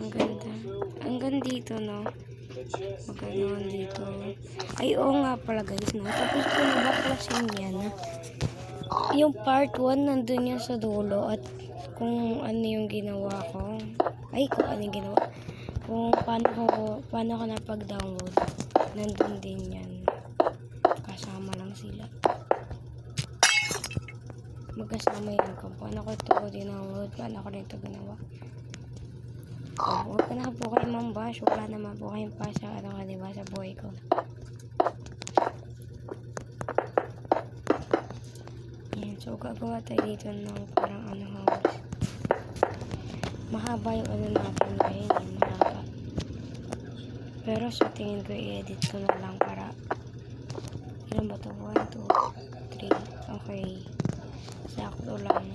Ang ganda. Hanggang dito, no? Maganda dito. Ay, oo nga pala, guys, no? Tapos ko na baklasin yan. Yung part 1, nandun yan sa dulo. At kung ano yung ginawa ko. Ay, kung ano yung ginawa. Kung paano ko napag-download. Nandun din yan. Kasama lang sila. Magkasama yan kung paano ko ito dinownload, paano ko rin ito ginawa. Huwag ka na po kayo mambash, wala naman po kayong pa sa ano ka, diba, sa buhay ko. Ayan, so gagawa tayo dito ng parang ano house. Mahaba yung ano natin ngayon, mahaba. Pero sa tingin ko i-edit ko na lang para ilan ba ito? 1, 2, 3 okay. Sakto lang.